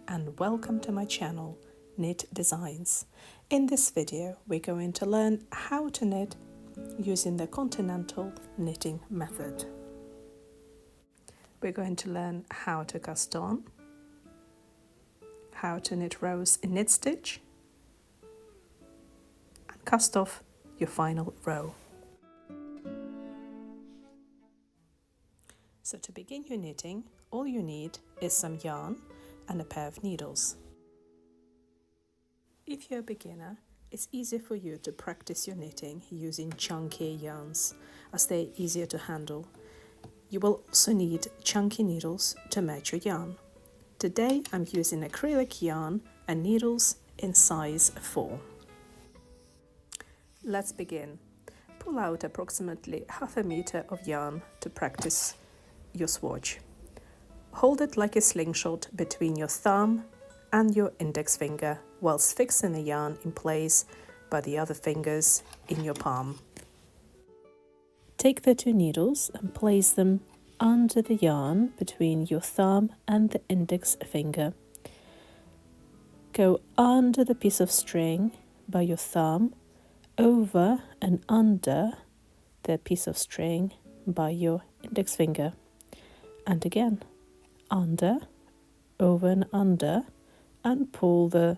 and welcome to my channel, Knit Designs. In this video, we're going to learn how to knit using the continental knitting method. We're going to learn how to cast on, how to knit rows in knit stitch, and cast off your final row. So to begin your knitting, all you need is some yarn and a pair of needles. If you're a beginner, it's easier for you to practice your knitting using chunky yarns as they're easier to handle. You will also need chunky needles to match your yarn. Today I'm using acrylic yarn and needles in size 4. Let's begin. Pull out approximately half a meter of yarn to practice your swatch. Hold it like a slingshot between your thumb and your index finger whilst fixing the yarn in place by the other fingers in your palm. Take the 2 needles and place them under the yarn between your thumb and the index finger. Go under the piece of string by your thumb, over and under the piece of string by your index finger. And again, under, over and under, and pull the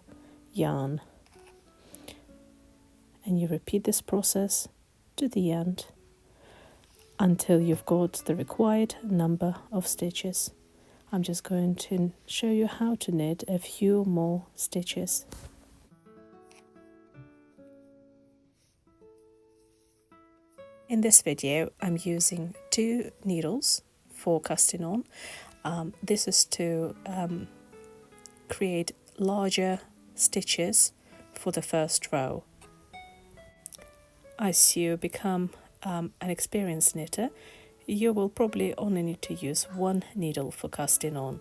yarn. And you repeat this process to the end until you've got the required number of stitches. I'm just going to show you how to knit a few more stitches. In this video, I'm using 2 needles for casting on. This is to create larger stitches for the first row. As you become an experienced knitter, you will probably only need to use 1 needle for casting on.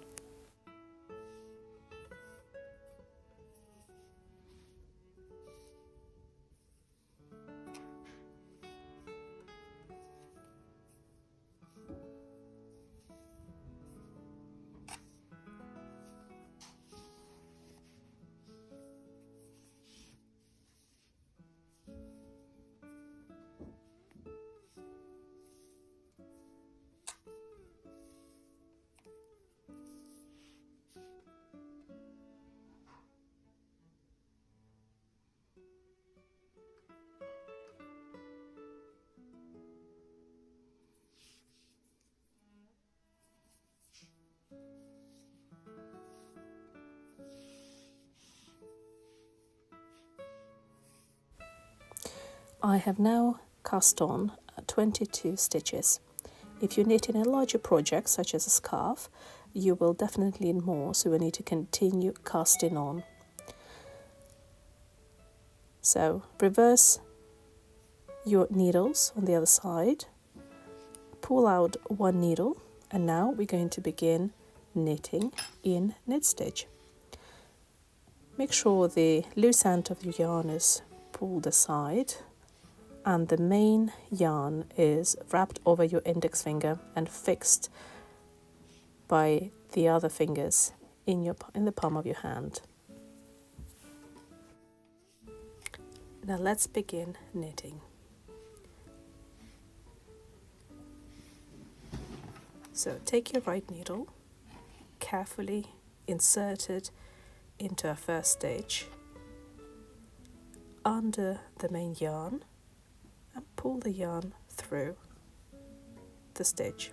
I have now cast on 22 stitches. If you're knitting a larger project such as a scarf, you will definitely need more, so we need to continue casting on. So reverse your needles on the other side, pull out 1 needle, and now we're going to begin knitting in knit stitch. Make sure the loose end of your yarn is pulled aside and the main yarn is wrapped over your index finger and fixed by the other fingers in the palm of your hand. Now let's begin knitting. So take your right needle, carefully insert it into a first stitch under the main yarn and pull the yarn through the stitch.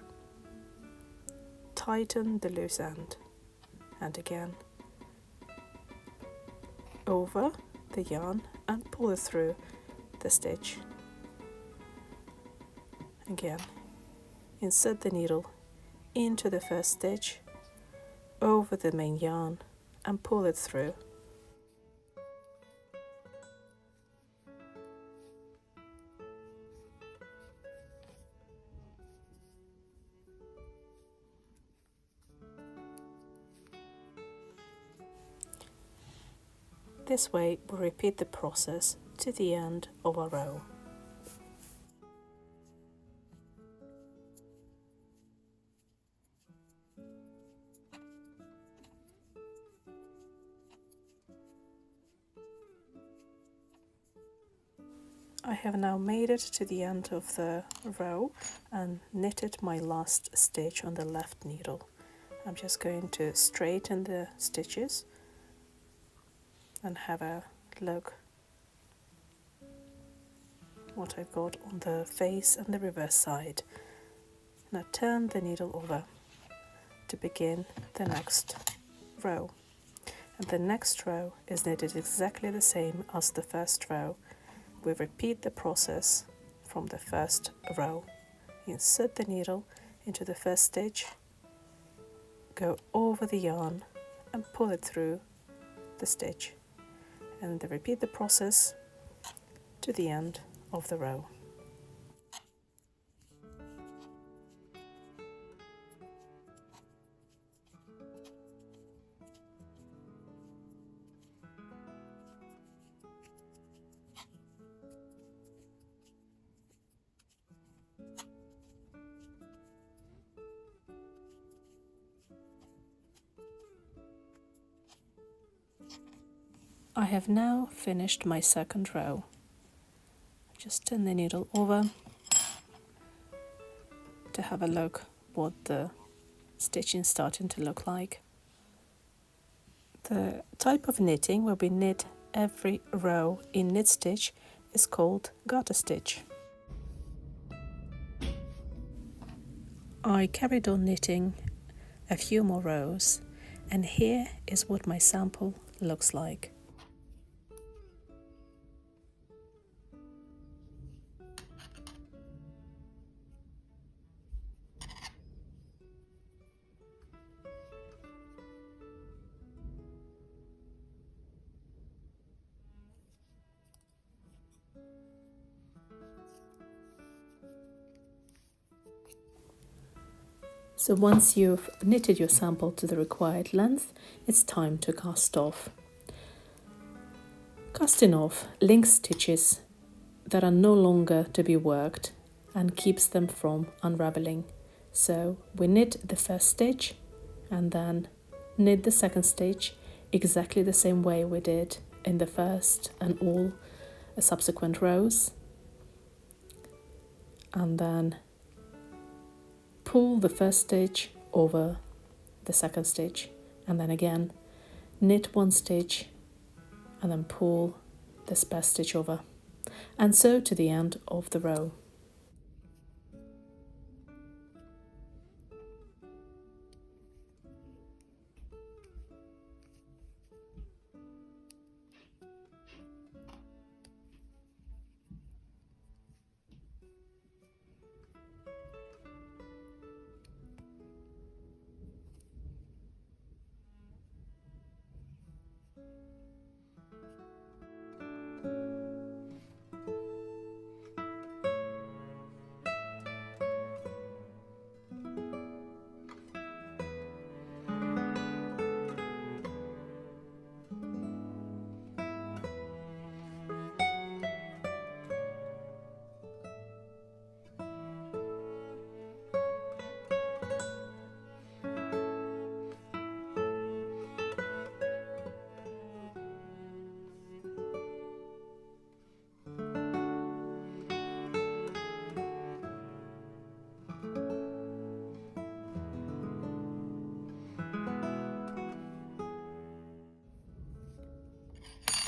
Tighten the loose end and again over the yarn and pull it through the stitch. Again, insert the needle into the first stitch, over the main yarn and pull it through. This way we repeat the process to the end of our row. I have now made it to the end of the row and knitted my last stitch on the left needle. I'm just going to straighten the stitches and have a look what I've got on the face and the reverse side. Now turn the needle over to begin the next row. And the next row is knitted exactly the same as the first row. We repeat the process from the first row. Insert the needle into the first stitch, go over the yarn and pull it through the stitch, and then repeat the process to the end of the row. I have now finished my second row. Just turn the needle over to have a look what the stitching is starting to look like. The type of knitting where we knit every row in knit stitch is called garter stitch. I carried on knitting a few more rows, and here is what my sample looks like. So once you've knitted your sample to the required length, it's time to cast off. Casting off links stitches that are no longer to be worked and keeps them from unraveling. So we knit the first stitch and then knit the second stitch exactly the same way we did in the first and all subsequent rows, and then pull the first stitch over the second stitch, and then again knit one stitch and then pull the spare stitch over, and so to the end of the row.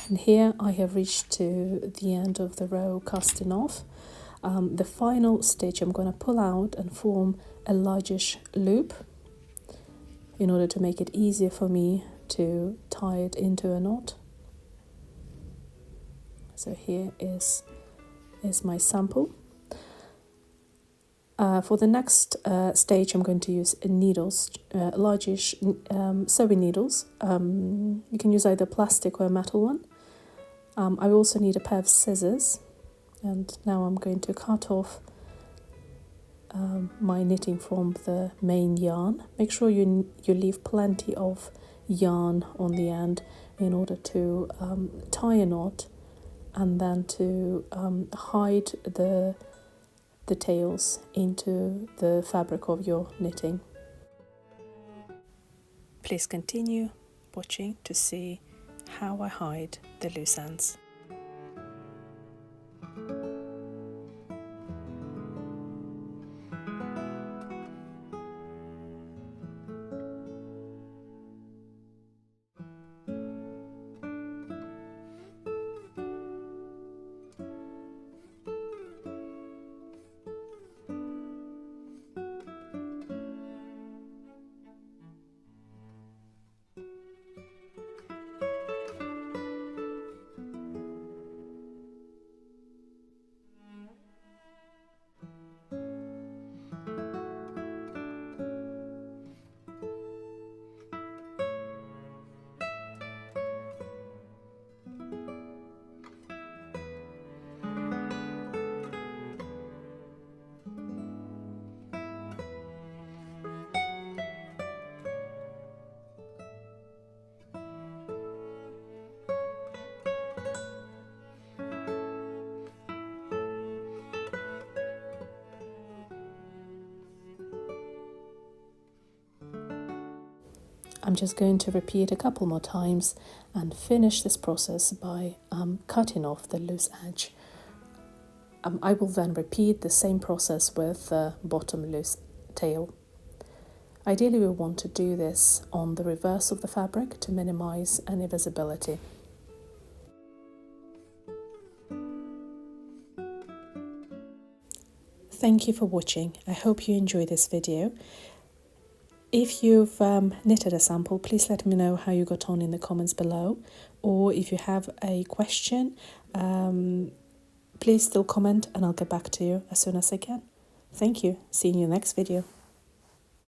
And here I have reached to the end of the row casting off. The final stitch I'm going to pull out and form a largish loop in order to make it easier for me to tie it into a knot. So here is my sample. For the next stage I'm going to use needles, largish sewing needles. You can use either plastic or a metal one. I also need a pair of scissors, and now I'm going to cut off my knitting from the main yarn. Make sure you leave plenty of yarn on the end in order to tie a knot, and then to hide the tails into the fabric of your knitting. Please continue watching to see how I hide the loose ends. I'm just going to repeat a couple more times and finish this process by cutting off the loose edge. I will then repeat the same process with the bottom loose tail. Ideally, we want to do this on the reverse of the fabric to minimize any visibility. Thank you for watching. I hope you enjoyed this video. If you've knitted a sample, please let me know how you got on in the comments below. Or if you have a question, please still comment and I'll get back to you as soon as I can. Thank you. See you in the next video.